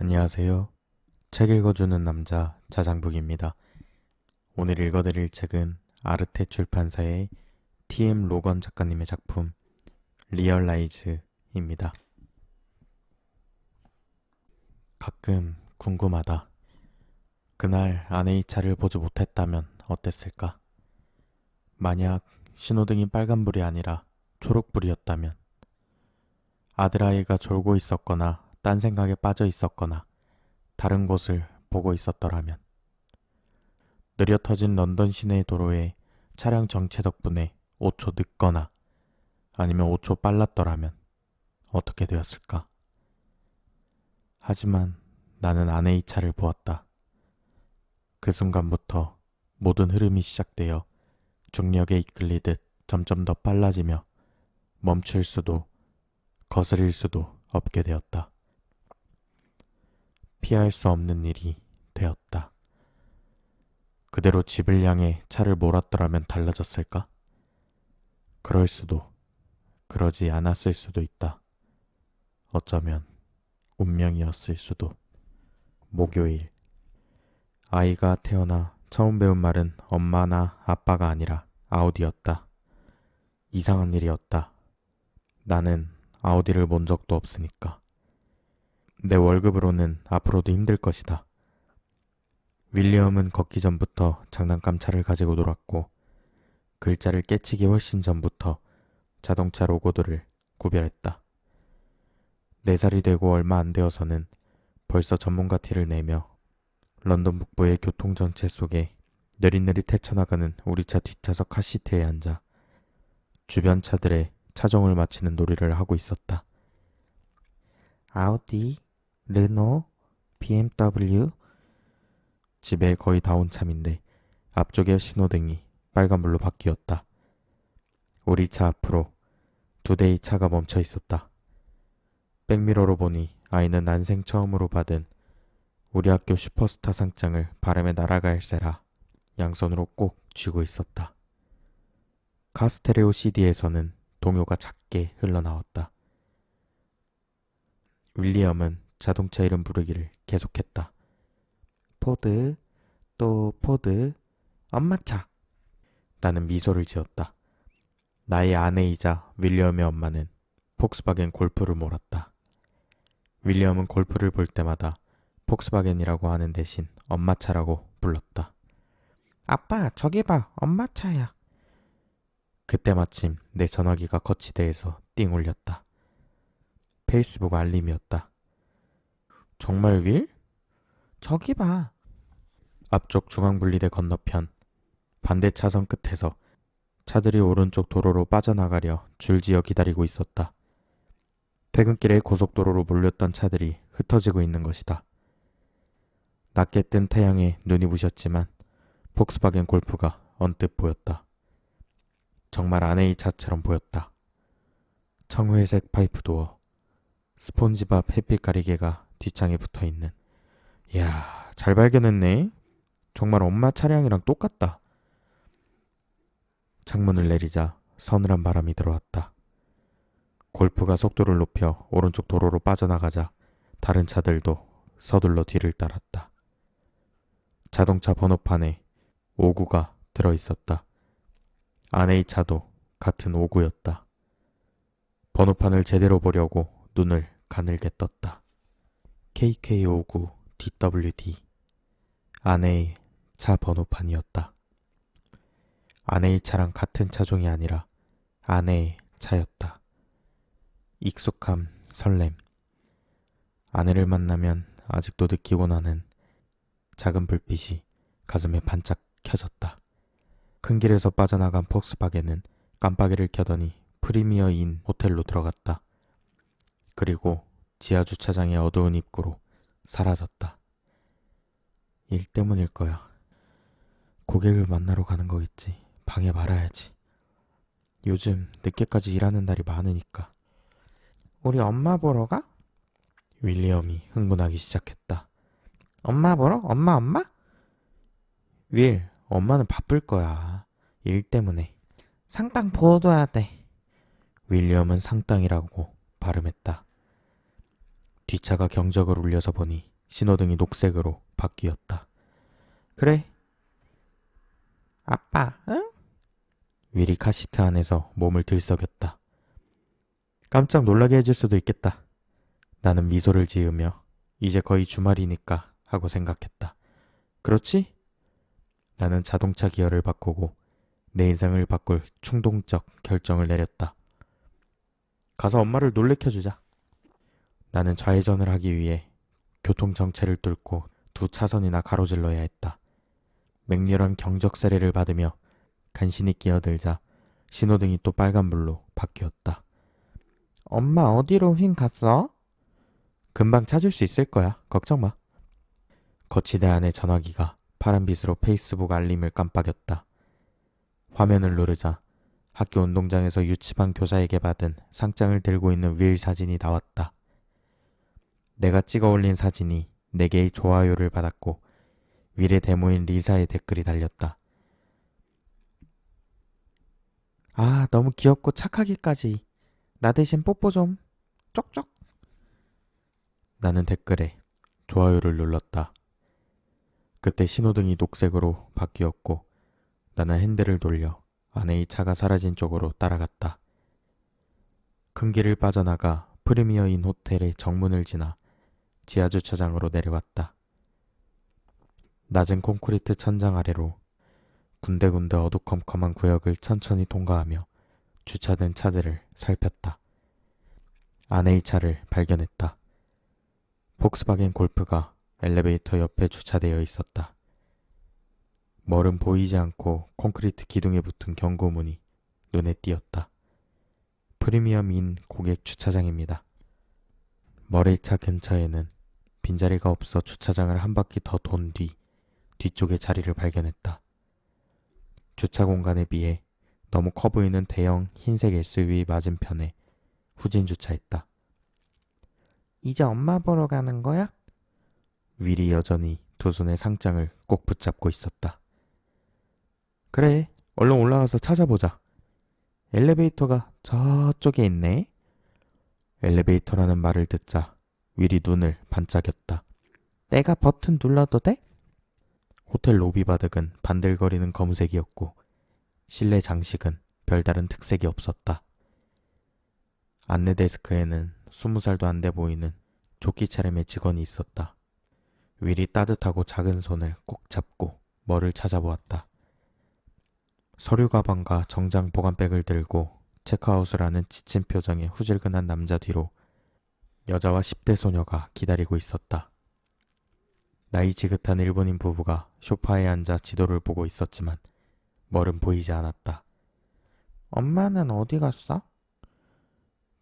안녕하세요. 책 읽어주는 남자 자장북입니다. 오늘 읽어드릴 책은 아르테 출판사의 TM 로건 작가님의 작품 리얼라이즈입니다. 가끔 궁금하다. 그날 아내의 차를 보지 못했다면 어땠을까? 만약 신호등이 빨간불이 아니라 초록불이었다면, 아들아이가 졸고 있었거나 딴 생각에 빠져 있었거나 다른 곳을 보고 있었더라면, 느려 터진 런던 시내 도로에 차량 정체 덕분에 5초 늦거나 아니면 5초 빨랐더라면 어떻게 되었을까? 하지만 나는 아내의 차를 보았다. 그 순간부터 모든 흐름이 시작되어 중력에 이끌리듯 점점 더 빨라지며 멈출 수도 거스릴 수도 없게 되었다. 피할 수 없는 일이 되었다. 그대로 집을 향해 차를 몰았더라면 달라졌을까? 그럴 수도, 그러지 않았을 수도 있다. 어쩌면 운명이었을 수도. 목요일. 아이가 태어나 처음 배운 말은 엄마나 아빠가 아니라 아우디였다. 이상한 일이었다. 나는 아우디를 본 적도 없으니까. 내 월급으로는 앞으로도 힘들 것이다. 윌리엄은 걷기 전부터 장난감 차를 가지고 놀았고, 글자를 깨치기 훨씬 전부터 자동차 로고들을 구별했다. 4살이 되고 얼마 안 되어서는 벌써 전문가 티를 내며 런던 북부의 교통정체 속에 느릿느릿 헤쳐나가는 우리 차 뒷좌석 카시트에 앉아 주변 차들의 차종을 맞히는 놀이를 하고 있었다. 아우디, 르노, BMW. 집에 거의 다 온 참인데 앞쪽의 신호등이 빨간불로 바뀌었다. 우리 차 앞으로 2대의 차가 멈춰 있었다. 백미러로 보니 아이는 난생 처음으로 받은 우리 학교 슈퍼스타 상장을 바람에 날아갈세라 양손으로 꼭 쥐고 있었다. 카스테레오 CD에서는 동요가 작게 흘러나왔다. 윌리엄은 자동차 이름 부르기를 계속했다. 포드, 또 포드, 엄마 차. 나는 미소를 지었다. 나의 아내이자 윌리엄의 엄마는 폭스바겐 골프를 몰았다. 윌리엄은 골프를 볼 때마다 폭스바겐이라고 하는 대신 엄마 차라고 불렀다. 아빠, 저기 봐, 엄마 차야. 그때 마침 내 전화기가 거치대에서 띵 울렸다. 페이스북 알림이었다. 정말 윌? 저기 봐. 앞쪽 중앙분리대 건너편 반대 차선 끝에서 차들이 오른쪽 도로로 빠져나가려 줄지어 기다리고 있었다. 퇴근길에 고속도로로 몰렸던 차들이 흩어지고 있는 것이다. 낮게 뜬 태양에 눈이 부셨지만 폭스바겐 골프가 언뜻 보였다. 정말 아내의 차처럼 보였다. 청회색 파이프 도어, 스폰지밥 햇빛 가리개가 뒷창에 붙어있는. 이야, 잘 발견했네. 정말 엄마 차량이랑 똑같다. 창문을 내리자 서늘한 바람이 들어왔다. 골프가 속도를 높여 오른쪽 도로로 빠져나가자 다른 차들도 서둘러 뒤를 따랐다. 자동차 번호판에 59가 들어있었다. 아내의 차도 같은 59였다. 번호판을 제대로 보려고 눈을 가늘게 떴다. KK59 DWD. 아내의 차 번호판이었다. 아내의 차랑 같은 차종이 아니라 아내의 차였다. 익숙함, 설렘. 아내를 만나면 아직도 느끼고 나는 작은 불빛이 가슴에 반짝 켜졌다. 큰 길에서 빠져나간 폭스바겐은 깜빡이를 켜더니 프리미어인 호텔로 들어갔다. 그리고 지하 주차장의 어두운 입구로 사라졌다. 일 때문일 거야. 고객을 만나러 가는 거겠지. 방해 말아야지. 요즘 늦게까지 일하는 날이 많으니까. 우리 엄마 보러 가? 윌리엄이 흥분하기 시작했다. 엄마 보러? 엄마? 윌, 엄마는 바쁠 거야. 일 때문에. 상땅 보어둬야 돼. 윌리엄은 상땅이라고 발음했다. 뒷차가 경적을 울려서 보니 신호등이 녹색으로 바뀌었다. 그래. 아빠, 응? 윌이 카시트 안에서 몸을 들썩였다. 깜짝 놀라게 해줄 수도 있겠다. 나는 미소를 지으며 이제 거의 주말이니까 하고 생각했다. 그렇지? 나는 자동차 기어를 바꾸고 내 인생을 바꿀 충동적 결정을 내렸다. 가서 엄마를 놀래켜주자. 나는 좌회전을 하기 위해 교통정체를 뚫고 두 차선이나 가로질러야 했다. 맹렬한 경적 세례를 받으며 간신히 끼어들자 신호등이 또 빨간불로 바뀌었다. 엄마 어디로 휙 갔어? 금방 찾을 수 있을 거야. 걱정 마. 거치대 안의 전화기가 파란빛으로 페이스북 알림을 깜빡였다. 화면을 누르자 학교 운동장에서 유치반 교사에게 받은 상장을 들고 있는 윌 사진이 나왔다. 내가 찍어 올린 사진이 4개의 좋아요를 받았고 윌의 데모인 리사의 댓글이 달렸다. 아, 너무 귀엽고 착하기까지. 나 대신 뽀뽀 좀. 쪽쪽. 나는 댓글에 좋아요를 눌렀다. 그때 신호등이 녹색으로 바뀌었고 나는 핸들을 돌려 아내의 차가 사라진 쪽으로 따라갔다. 큰 길을 빠져나가 프리미어인 호텔의 정문을 지나 지하주차장으로 내려왔다. 낮은 콘크리트 천장 아래로 군데군데 어두컴컴한 구역을 천천히 통과하며 주차된 차들을 살폈다. 아내의 차를 발견했다. 폭스바겐 골프가 엘리베이터 옆에 주차되어 있었다. 멀은 보이지 않고 콘크리트 기둥에 붙은 경고문이 눈에 띄었다. 프리미엄인 고객 주차장입니다. 머레이 차 근처에는 빈자리가 없어 주차장을 한 바퀴 더 돈 뒤 뒤쪽에 자리를 발견했다. 주차 공간에 비해 너무 커 보이는 대형 흰색 SUV 맞은편에 후진 주차했다. 이제 엄마 보러 가는 거야? 윌이 여전히 두 손에 상장을 꼭 붙잡고 있었다. 그래, 얼른 올라가서 찾아보자. 엘리베이터가 저쪽에 있네. 엘리베이터라는 말을 듣자 윌이 눈을 반짝였다. 내가 버튼 눌러도 돼? 호텔 로비 바닥은 반들거리는 검은색이었고 실내 장식은 별다른 특색이 없었다. 안내 데스크에는 20살도 안 돼 보이는 조끼 차림의 직원이 있었다. 윌이 따뜻하고 작은 손을 꼭 잡고 뭐를 찾아보았다. 서류 가방과 정장 보관백을 들고 체크아웃을 하는 지친 표정의 후질근한 남자 뒤로 여자와 10대 소녀가 기다리고 있었다. 나이 지긋한 일본인 부부가 소파에 앉아 지도를 보고 있었지만 멀은 보이지 않았다. 엄마는 어디 갔어?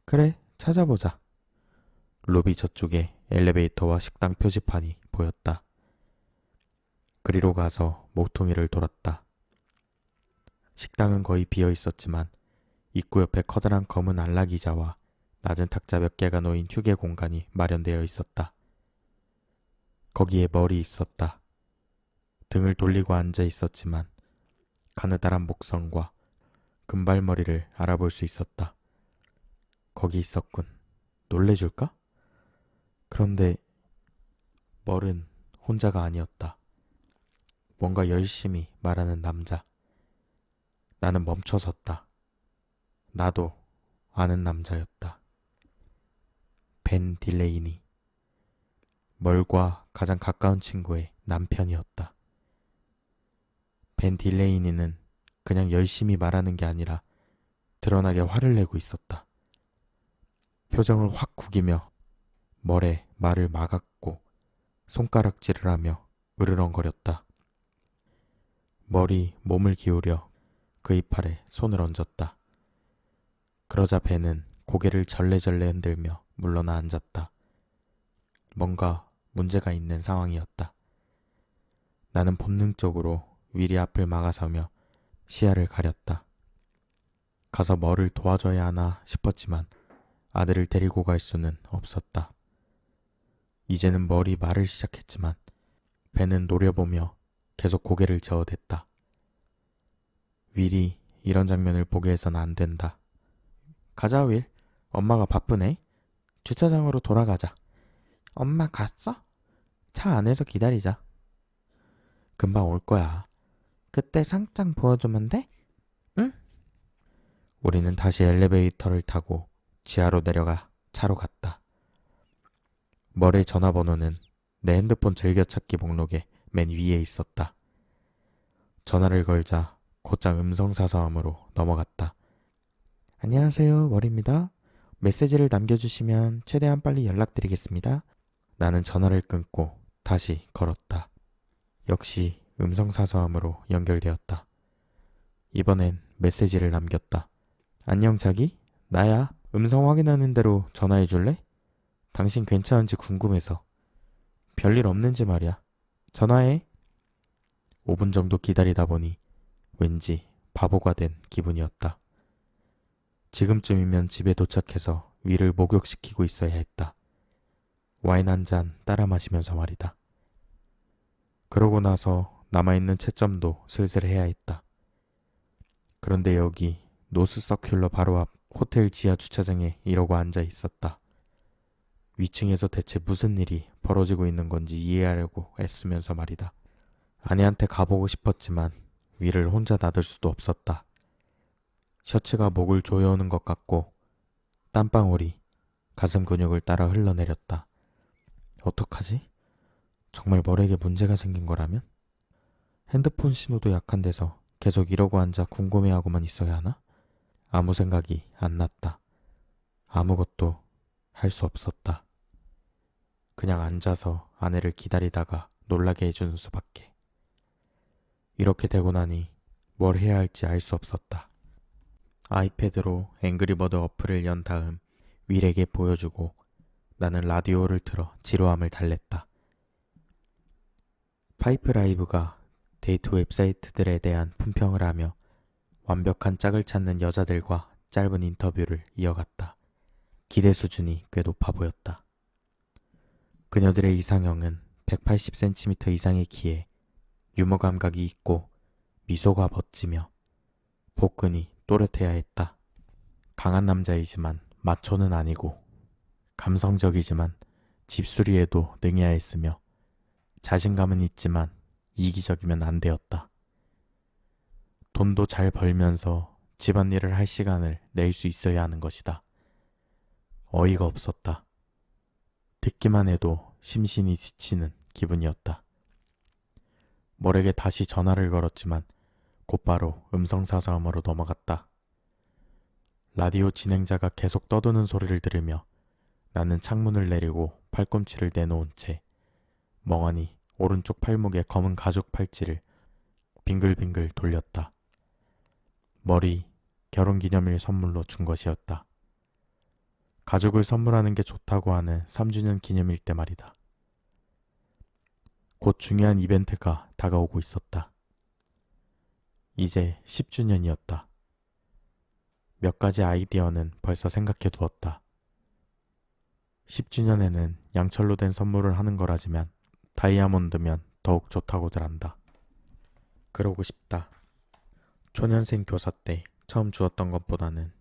그래, 찾아보자. 로비 저쪽에 엘리베이터와 식당 표지판이 보였다. 그리로 가서 모퉁이를 돌았다. 식당은 거의 비어 있었지만 입구 옆에 커다란 검은 안락의자와 낮은 탁자 몇 개가 놓인 휴게 공간이 마련되어 있었다. 거기에 머리 있었다. 등을 돌리고 앉아 있었지만 가느다란 목선과 금발머리를 알아볼 수 있었다. 거기 있었군. 놀래줄까? 그런데 멀은 혼자가 아니었다. 뭔가 열심히 말하는 남자. 나는 멈춰섰다. 나도 아는 남자였다. 벤 딜레이니. 멀과 가장 가까운 친구의 남편이었다. 벤 딜레이니는 그냥 열심히 말하는 게 아니라 드러나게 화를 내고 있었다. 표정을 확 구기며 멀에 말을 막았고 손가락질을 하며 으르렁거렸다. 멀이 몸을 기울여 그 이빨에 손을 얹었다. 그러자 벤은 고개를 절레절레 흔들며 물러나 앉았다. 뭔가 문제가 있는 상황이었다. 나는 본능적으로 윌이 앞을 막아서며 시야를 가렸다. 가서 뭐를 도와줘야 하나 싶었지만 아들을 데리고 갈 수는 없었다. 이제는 멀이 말을 시작했지만 벤은 노려보며 계속 고개를 저어댔다. 윌이 이런 장면을 보게 해서는 안 된다. 가자 윌. 엄마가 바쁘네. 주차장으로 돌아가자. 엄마 갔어? 차 안에서 기다리자. 금방 올 거야. 그때 상장 보여주면 돼? 응? 우리는 다시 엘리베이터를 타고 지하로 내려가 차로 갔다. 머리 전화번호는 내 핸드폰 즐겨찾기 목록에 맨 위에 있었다. 전화를 걸자 곧장 음성사서함으로 넘어갔다. 안녕하세요, 머리입니다. 메시지를 남겨주시면 최대한 빨리 연락드리겠습니다. 나는 전화를 끊고 다시 걸었다. 역시 음성사서함으로 연결되었다. 이번엔 메시지를 남겼다. 안녕 자기? 나야. 음성 확인하는 대로 전화해 줄래? 당신 괜찮은지 궁금해서. 별일 없는지 말이야. 전화해. 5분 정도 기다리다 보니 왠지 바보가 된 기분이었다. 지금쯤이면 집에 도착해서 위를 목욕시키고 있어야 했다. 와인 한 잔 따라 마시면서 말이다. 그러고 나서 남아있는 채점도 슬슬 해야 했다. 그런데 여기 노스 서큘러 바로 앞 호텔 지하 주차장에 이러고 앉아 있었다. 위층에서 대체 무슨 일이 벌어지고 있는 건지 이해하려고 애쓰면서 말이다. 아내한테 가보고 싶었지만 위를 혼자 놔둘 수도 없었다. 셔츠가 목을 조여오는 것 같고 땀방울이 가슴 근육을 따라 흘러내렸다. 어떡하지? 정말 머리에 문제가 생긴 거라면? 핸드폰 신호도 약한 데서 계속 이러고 앉아 궁금해하고만 있어야 하나? 아무 생각이 안 났다. 아무것도 할 수 없었다. 그냥 앉아서 아내를 기다리다가 놀라게 해주는 수밖에. 이렇게 되고 나니 뭘 해야 할지 알 수 없었다. 아이패드로 앵그리버드 어플을 연 다음 윌에게 보여주고 나는 라디오를 틀어 지루함을 달랬다. 파이프 라이브가 데이트 웹사이트들에 대한 품평을 하며 완벽한 짝을 찾는 여자들과 짧은 인터뷰를 이어갔다. 기대 수준이 꽤 높아 보였다. 그녀들의 이상형은 180cm 이상의 키에 유머 감각이 있고 미소가 멋지며 복근이 또렷해야 했다. 강한 남자이지만 마초는 아니고 감성적이지만 집수리에도 능해야 했으며 자신감은 있지만 이기적이면 안 되었다. 돈도 잘 벌면서 집안일을 할 시간을 낼 수 있어야 하는 것이다. 어이가 없었다. 듣기만 해도 심신이 지치는 기분이었다. 머리에게 다시 전화를 걸었지만 곧바로 음성사서함으로 넘어갔다. 라디오 진행자가 계속 떠드는 소리를 들으며 나는 창문을 내리고 팔꿈치를 내놓은 채 멍하니 오른쪽 팔목에 검은 가죽 팔찌를 빙글빙글 돌렸다. 머리, 결혼기념일 선물로 준 것이었다. 가죽을 선물하는 게 좋다고 하는 3주년 기념일 때 말이다. 곧 중요한 이벤트가 다가오고 있었다. 이제 10주년이었다. 몇 가지 아이디어는 벌써 생각해 두었다. 10주년에는 양철로 된 선물을 하는 거라지만 다이아몬드면 더욱 좋다고들 한다. 그러고 싶다. 초년생 교사 때 처음 주었던 것보다는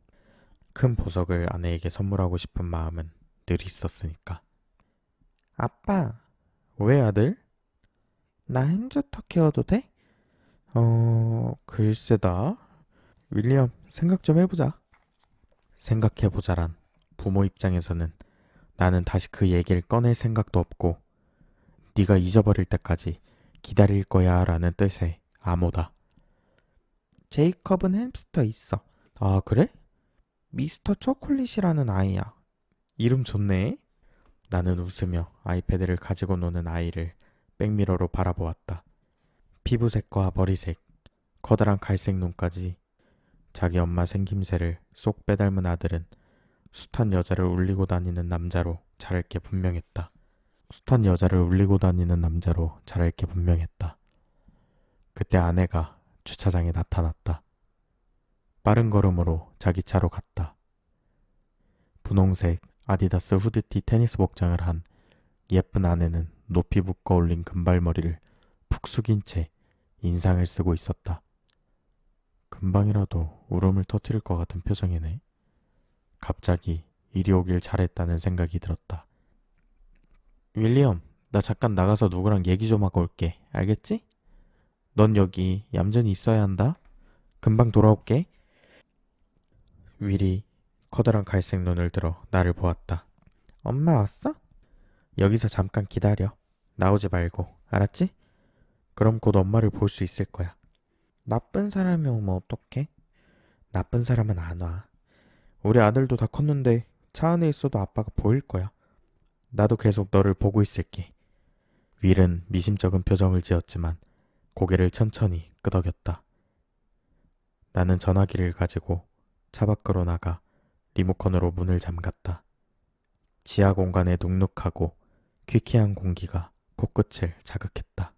큰 보석을 아내에게 선물하고 싶은 마음은 늘 있었으니까. 아빠, 왜 아들? 나 햄스터 키워도 돼? 글쎄다. 윌리엄, 생각 좀 해보자. 생각해보자란 부모 입장에서는 나는 다시 그 얘기를 꺼낼 생각도 없고 네가 잊어버릴 때까지 기다릴 거야 라는 뜻의 암호다. 제이컵은 햄스터 있어. 아, 그래? 미스터 초콜릿이라는 아이야. 이름 좋네. 나는 웃으며 아이패드를 가지고 노는 아이를 백미러로 바라보았다. 피부색과 머리색, 커다란 갈색 눈까지 자기 엄마 생김새를 쏙 빼닮은 아들은 숱한 여자를 울리고 다니는 남자로 자랄 게 분명했다. 숱한 여자를 울리고 다니는 남자로 자랄 게 분명했다. 그때 아내가 주차장에 나타났다. 빠른 걸음으로 자기 차로 갔다. 분홍색 아디다스 후드티 테니스 복장을 한 예쁜 아내는 높이 묶어 올린 금발머리를 푹 숙인 채 인상을 쓰고 있었다. 금방이라도 울음을 터뜨릴 것 같은 표정이네. 갑자기 이리 오길 잘했다는 생각이 들었다. 윌리엄, 나 잠깐 나가서 누구랑 얘기 좀 하고 올게. 알겠지? 넌 여기 얌전히 있어야 한다. 금방 돌아올게. 윌이 커다란 갈색 눈을 들어 나를 보았다. 엄마 왔어? 여기서 잠깐 기다려. 나오지 말고. 알았지? 그럼 곧 엄마를 볼 수 있을 거야. 나쁜 사람이 오면 어떡해? 나쁜 사람은 안 와. 우리 아들도 다 컸는데 차 안에 있어도 아빠가 보일 거야. 나도 계속 너를 보고 있을게. 윌은 미심쩍은 표정을 지었지만 고개를 천천히 끄덕였다. 나는 전화기를 가지고 차 밖으로 나가 리모컨으로 문을 잠갔다. 지하 공간에 눅눅하고 퀴퀴한 공기가 코끝을 자극했다.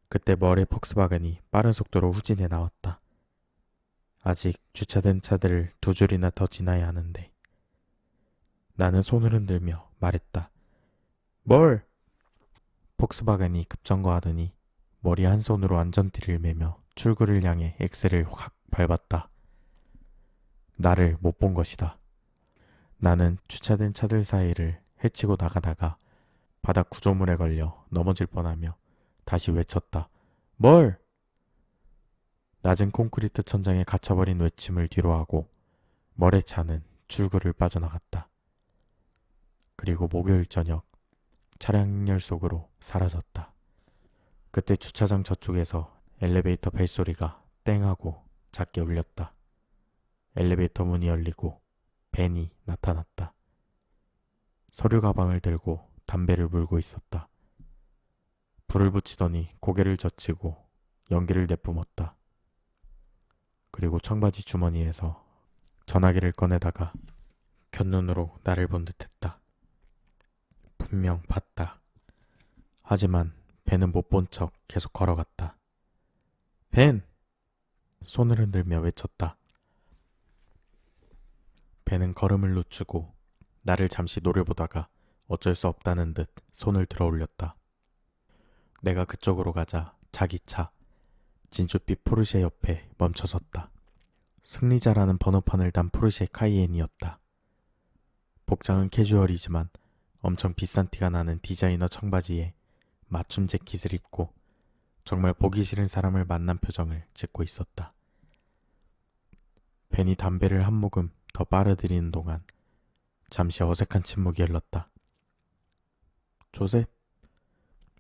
그때 멀의 폭스바겐이 빠른 속도로 후진해 나왔다. 아직 주차된 차들을 두 줄이나 더 지나야 하는데 나는 손을 흔들며 말했다. 뭘? 폭스바겐이 급정거하더니 머리 한 손으로 안전띠를 매며 출구를 향해 엑셀을 확 밟았다. 나를 못 본 것이다. 나는 주차된 차들 사이를 헤치고 나가다가 바닥 구조물에 걸려 넘어질 뻔하며 다시 외쳤다. 뭘? 낮은 콘크리트 천장에 갇혀버린 외침을 뒤로하고 멀의 차는 출구를 빠져나갔다. 그리고 목요일 저녁 차량열 속으로 사라졌다. 그때 주차장 저쪽에서 엘리베이터 벨소리가 땡하고 작게 울렸다. 엘리베이터 문이 열리고 벤이 나타났다. 서류 가방을 들고 담배를 물고 있었다. 불을 붙이더니 고개를 젖히고 연기를 내뿜었다. 그리고 청바지 주머니에서 전화기를 꺼내다가 곁눈으로 나를 본 듯했다. 분명 봤다. 하지만 벤은 못 본 척 계속 걸어갔다. 벤! 손을 흔들며 외쳤다. 벤은 걸음을 늦추고 나를 잠시 노려보다가 어쩔 수 없다는 듯 손을 들어 올렸다. 내가 그쪽으로 가자 자기 차 진주빛 포르쉐 옆에 멈춰섰다. 승리자라는 번호판을 단 포르쉐 카이엔이었다. 복장은 캐주얼이지만 엄청 비싼 티가 나는 디자이너 청바지에 맞춤 재킷을 입고 정말 보기 싫은 사람을 만난 표정을 짓고 있었다. 벤이 담배를 한 모금 더 빨아들이는 동안 잠시 어색한 침묵이 흘렀다. 조셉?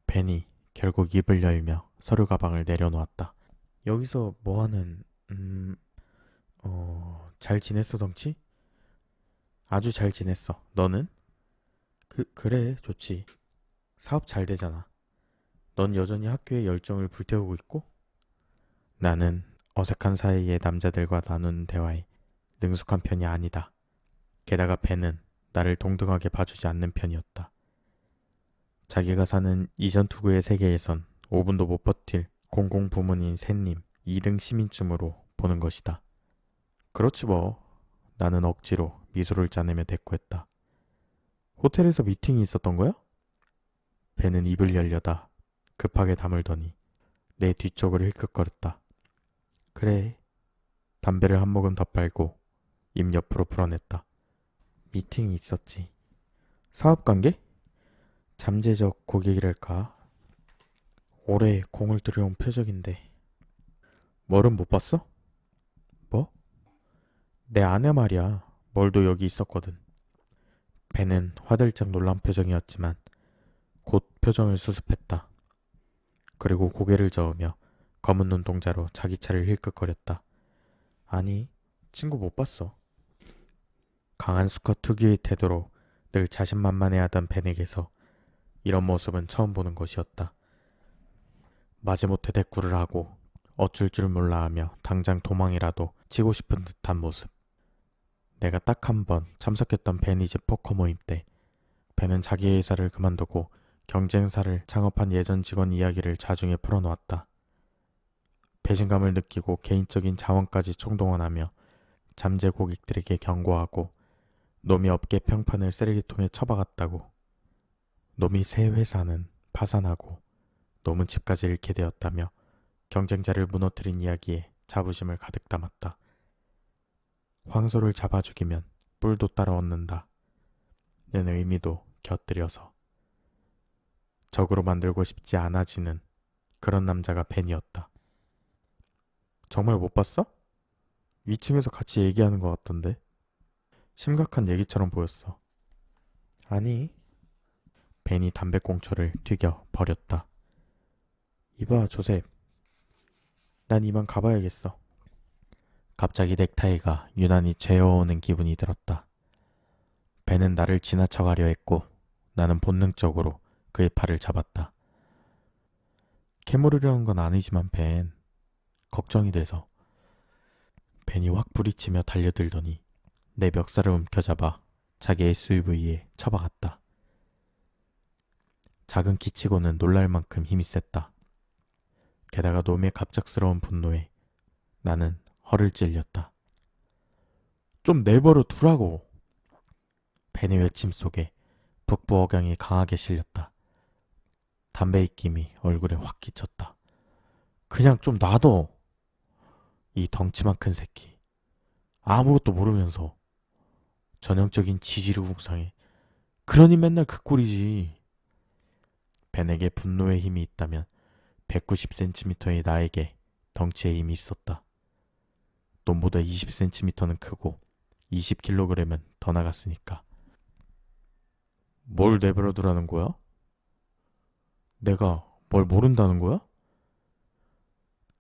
벤이 결국 입을 열며 서류 가방을 내려놓았다. 여기서 뭐하는... 잘 지냈어 덩치? 아주 잘 지냈어. 너는? 그래 좋지. 사업 잘 되잖아. 넌 여전히 학교에 열정을 불태우고 있고? 나는 어색한 사이의 남자들과 나누는 대화에 능숙한 편이 아니다. 게다가 벤은 나를 동등하게 봐주지 않는 편이었다. 자기가 사는 이전 투구의 세계에선 5분도 못 버틸 공공부문인 샌님 2등 시민쯤으로 보는 것이다. 그렇지 뭐. 나는 억지로 미소를 짜내며 대꾸했다. 호텔에서 미팅이 있었던 거야? 벤은 입을 열려다 급하게 다물더니 내 뒤쪽을 힐끗거렸다. 그래. 담배를 한 모금 더 빨고 입 옆으로 풀어냈다. 미팅이 있었지. 사업관계? 잠재적 고객이랄까. 올해 공을 들여온 표적인데. 멀은 못 봤어? 뭐? 내 아내 말이야. 멀도 여기 있었거든. 벤은 화들짝 놀란 표정이었지만 곧 표정을 수습했다. 그리고 고개를 저으며 검은 눈동자로 자기 차를 힐끗거렸다. 아니, 친구 못 봤어. 강한 수컷 특유의 태도로 늘 자신만만해하던 벤에게서 이런 모습은 처음 보는 것이었다. 마지못해 대꾸를 하고 어쩔 줄 몰라 하며 당장 도망이라도 치고 싶은 듯한 모습. 내가 딱 한 번 참석했던 벤이 집 포커 모임 때 벤은 자기 회사를 그만두고 경쟁사를 창업한 예전 직원 이야기를 자중에 풀어놓았다. 배신감을 느끼고 개인적인 자원까지 총동원하며 잠재 고객들에게 경고하고 놈이 업계 평판을 쓰레기통에 처박았다고. 놈이 새 회사는 파산하고 놈은 집까지 잃게 되었다며 경쟁자를 무너뜨린 이야기에 자부심을 가득 담았다. 황소를 잡아 죽이면 뿔도 따라 얻는다. 는 의미도 곁들여서 적으로 만들고 싶지 않아지는 그런 남자가 벤이었다. 정말 못 봤어? 2층에서 같이 얘기하는 것 같던데. 심각한 얘기처럼 보였어. 아니. 벤이 담배꽁초를 튀겨 버렸다. 이봐, 조셉. 난 이만 가봐야겠어. 갑자기 넥타이가 유난히 죄어오는 기분이 들었다. 벤은 나를 지나쳐가려 했고 나는 본능적으로 그의 팔을 잡았다. 캐물으려는 건 아니지만 벤, 걱정이 돼서. 벤이 확 부리치며 달려들더니 내 멱살을 움켜잡아 자기 SUV에 처박았다. 작은 기치고는 놀랄 만큼 힘이 셌다. 게다가 놈의 갑작스러운 분노에 나는 허를 찔렸다. 좀 내버려 두라고. 벤의 외침 속에 북부억양이 강하게 실렸다. 담배 입김이 얼굴에 확 끼쳤다. 그냥 좀 놔둬. 이 덩치만 큰 새끼. 아무것도 모르면서 전형적인 지지리 궁상에. 그러니 맨날 그 꼴이지. 벤에게 분노의 힘이 있다면 190cm의 나에게 덩치의 힘이 있었다. 놈보다 20cm는 크고 20kg은 더 나갔으니까. 뭘 내버려 두라는 거야? 내가 뭘 모른다는 거야?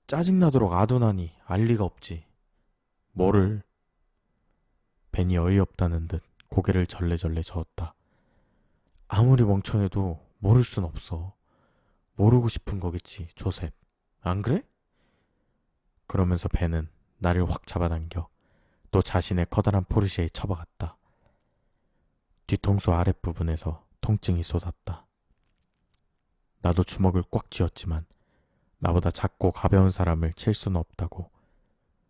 짜증나도록 아둔하니 알 리가 없지. 뭐를? 벤이 어이없다는 듯 고개를 절레절레 저었다. 아무리 멍청해도 모를 순 없어. 모르고 싶은 거겠지, 조셉. 안 그래? 그러면서 벤은 나를 확 잡아당겨 또 자신의 커다란 포르쉐에 처박았다. 뒤통수 아랫부분에서 통증이 쏟았다. 나도 주먹을 꽉 쥐었지만 나보다 작고 가벼운 사람을 칠 수는 없다고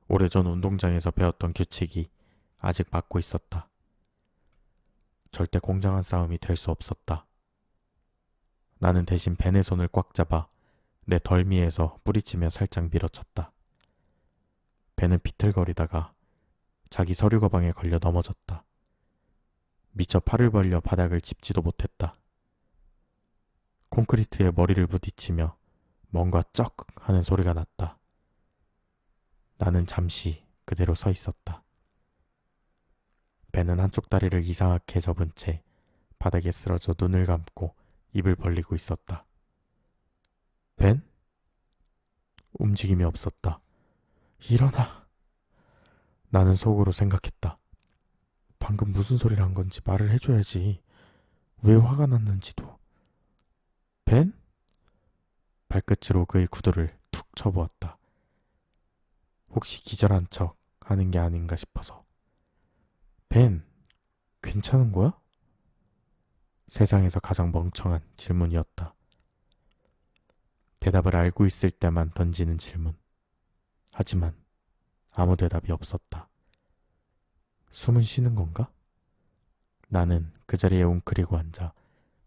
오래전 운동장에서 배웠던 규칙이 아직 맞고 있었다. 절대 공정한 싸움이 될 수 없었다. 나는 대신 벤의 손을 꽉 잡아 내 덜미에서 뿌리치며 살짝 밀어쳤다. 벤은 비틀거리다가 자기 서류 가방에 걸려 넘어졌다. 미처 팔을 벌려 바닥을 짚지도 못했다. 콘크리트에 머리를 부딪히며 뭔가 쩍 하는 소리가 났다. 나는 잠시 그대로 서 있었다. 벤은 한쪽 다리를 이상하게 접은 채 바닥에 쓰러져 눈을 감고 입을 벌리고 있었다. 벤? 움직임이 없었다. 일어나. 나는 속으로 생각했다. 방금 무슨 소리를 한 건지 말을 해줘야지. 왜 화가 났는지도. 벤? 발끝으로 그의 구두를 툭 쳐보았다. 혹시 기절한 척 하는 게 아닌가 싶어서. 벤, 괜찮은 거야? 세상에서 가장 멍청한 질문이었다. 대답을 알고 있을 때만 던지는 질문. 하지만 아무 대답이 없었다. 숨은 쉬는 건가? 나는 그 자리에 웅크리고 앉아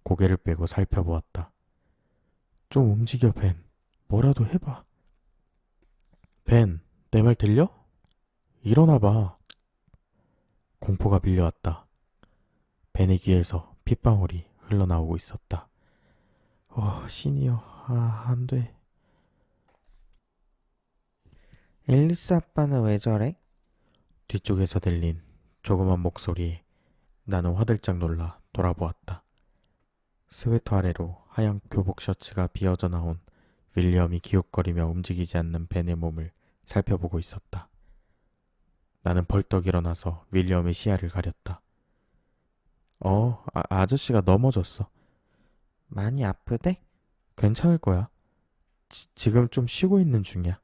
고개를 빼고 살펴보았다. 좀 움직여, 벤. 뭐라도 해봐. 벤, 내 말 들려? 일어나봐. 공포가 밀려왔다. 벤의 귀에서 핏방울이 흘러나오고 있었다. 신이여, 안 돼. 앨리스 아빠는 왜 저래? 뒤쪽에서 들린 조그만 목소리에 나는 화들짝 놀라 돌아보았다. 스웨터 아래로 하얀 교복 셔츠가 비어져 나온 윌리엄이 기웃거리며 움직이지 않는 벤의 몸을 살펴보고 있었다. 나는 벌떡 일어나서 윌리엄의 시야를 가렸다. 아저씨가 넘어졌어. 많이 아프대? 괜찮을 거야. 지금 좀 쉬고 있는 중이야.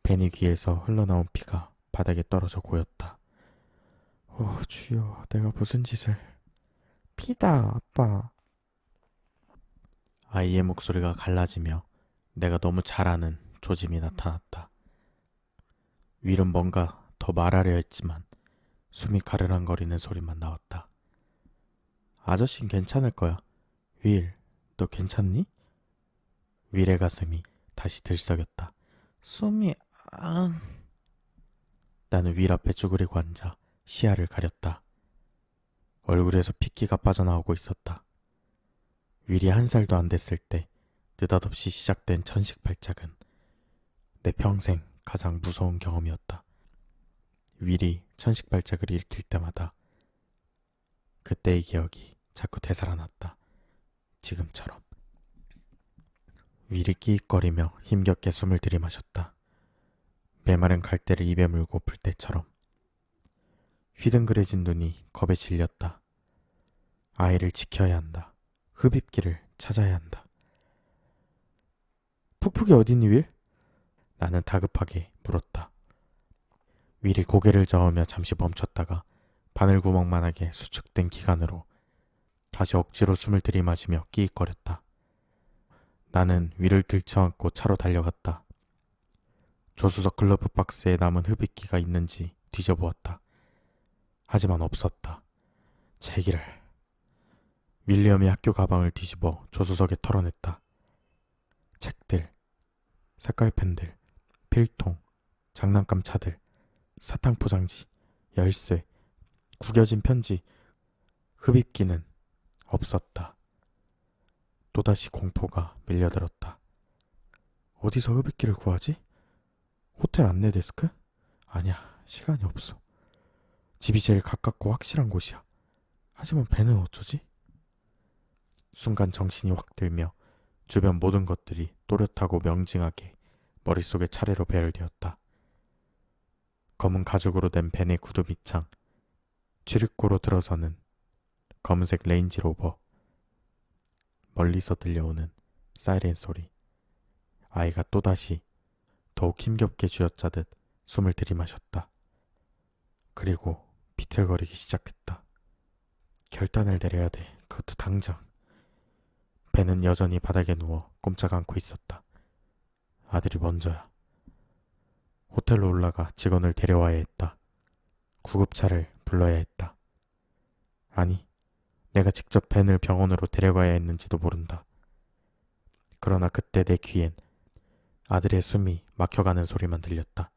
벤이 귀에서 흘러나온 피가 바닥에 떨어져 고였다. 주여, 내가 무슨 짓을... 피다, 아빠. 아이의 목소리가 갈라지며 내가 너무 잘 아는 조짐이 나타났다. 윌은 뭔가 더 말하려 했지만 숨이 가르렁거리는 소리만 나왔다. 아저씨는 괜찮을 거야. 윌, 너 괜찮니? 윌의 가슴이 다시 들썩였다. 숨이, 나는 윌 앞에 쭈그리고 앉아 시야를 가렸다. 얼굴에서 핏기가 빠져나오고 있었다. 윌이 1살도 안 됐을 때 느닷없이 시작된 천식 발작은 내 평생 가장 무서운 경험이었다. 윌이 천식 발작을 일으킬 때마다 그때의 기억이 자꾸 되살아났다. 지금처럼. 윌이 끼익거리며 힘겹게 숨을 들이마셨다. 메마른 갈대를 입에 물고 풀 때처럼. 휘둥그레진 눈이 겁에 질렸다. 아이를 지켜야 한다. 흡입기를 찾아야 한다. 푹푹이 어딨니, 윌? 나는 다급하게 물었다. 윌이 고개를 저으며 잠시 멈췄다가 바늘구멍만하게 수축된 기관으로 다시 억지로 숨을 들이마시며 끼익거렸다. 나는 윌을 들쳐안고 차로 달려갔다. 조수석 글러브 박스에 남은 흡입기가 있는지 뒤져보았다. 하지만 없었다. 제기를. 윌리엄이 학교 가방을 뒤집어 조수석에 털어냈다. 책들, 색깔펜들, 필통, 장난감 차들, 사탕 포장지, 열쇠, 구겨진 편지, 흡입기는 없었다. 또다시 공포가 밀려들었다. 어디서 흡입기를 구하지? 호텔 안내 데스크? 아니야, 시간이 없어. 집이 제일 가깝고 확실한 곳이야. 하지만 배는 어쩌지? 순간 정신이 확 들며 주변 모든 것들이 또렷하고 명징하게 머릿속에 차례로 배열되었다. 검은 가죽으로 된 벤의 구두 밑창, 출입구로 들어서는 검은색 레인지로버, 멀리서 들려오는 사이렌 소리. 아이가 또다시 더욱 힘겹게 쥐어짜듯 숨을 들이마셨다. 그리고 비틀거리기 시작했다. 결단을 내려야 돼. 그것도 당장. 배는 여전히 바닥에 누워 꼼짝 않고 있었다. 아들이 먼저야. 호텔로 올라가 직원을 데려와야 했다. 구급차를 불러야 했다. 아니, 내가 직접 벤을 병원으로 데려가야 했는지도 모른다. 그러나 그때 내 귀엔 아들의 숨이 막혀가는 소리만 들렸다.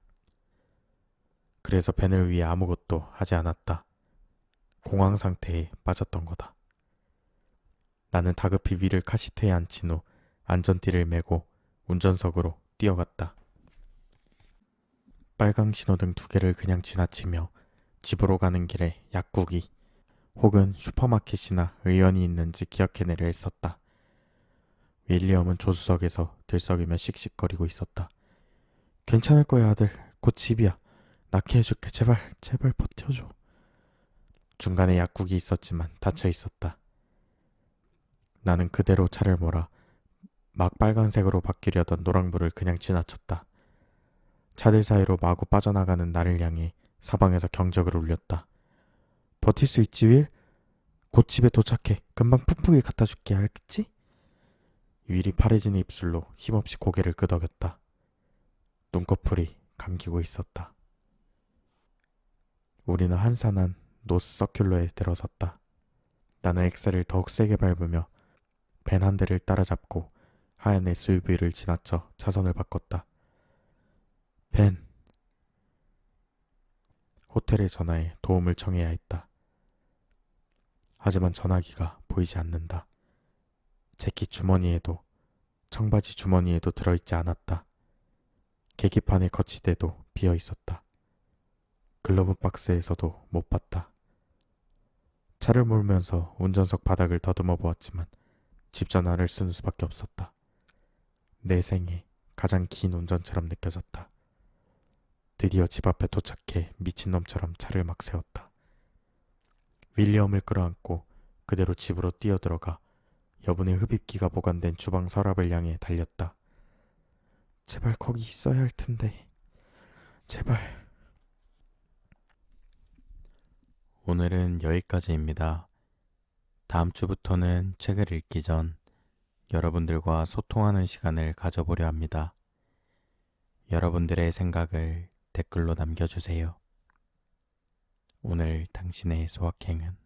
그래서 벤을 위해 아무것도 하지 않았다. 공황 상태에 빠졌던 거다. 나는 다급히 위를 카시트에 앉힌 후 안전띠를 메고 운전석으로 뛰어갔다. 빨강 신호등 2개를 그냥 지나치며 집으로 가는 길에 약국이 혹은 슈퍼마켓이나 의원이 있는지 기억해내려 했었다. 윌리엄은 조수석에서 들썩이며 씩씩거리고 있었다. 괜찮을 거야, 아들. 곧 집이야. 낫게 해줄게. 제발, 제발 버텨줘. 중간에 약국이 있었지만 닫혀 있었다. 나는 그대로 차를 몰아 막 빨간색으로 바뀌려던 노랑불을 그냥 지나쳤다. 차들 사이로 마구 빠져나가는 나를 향해 사방에서 경적을 울렸다. 버틸 수 있지, 윌? 곧 집에 도착해. 금방 푹푹이 갖다 줄게, 알겠지? 윌이 파래진 입술로 힘없이 고개를 끄덕였다. 눈꺼풀이 감기고 있었다. 우리는 한산한 노스 서큘러에 들어섰다. 나는 엑셀을 더욱 세게 밟으며 벤 한 대를 따라잡고 하얀 SUV를 지나쳐 차선을 바꿨다. 벤. 호텔에 전화해 도움을 청해야 했다. 하지만 전화기가 보이지 않는다. 재킷 주머니에도 청바지 주머니에도 들어있지 않았다. 계기판의 거치대도 비어 있었다. 글러브 박스에서도 못 봤다. 차를 몰면서 운전석 바닥을 더듬어 보았지만 집 전화를 쓰는 수밖에 없었다. 내 생애 가장 긴 운전처럼 느껴졌다. 드디어 집 앞에 도착해 미친놈처럼 차를 막 세웠다. 윌리엄을 끌어안고 그대로 집으로 뛰어들어가 여분의 흡입기가 보관된 주방 서랍을 향해 달렸다. 제발 거기 있어야 할 텐데. 제발. 오늘은 여기까지입니다. 다음 주부터는 책을 읽기 전 여러분들과 소통하는 시간을 가져보려 합니다. 여러분들의 생각을 댓글로 남겨주세요. 오늘 당신의 소확행은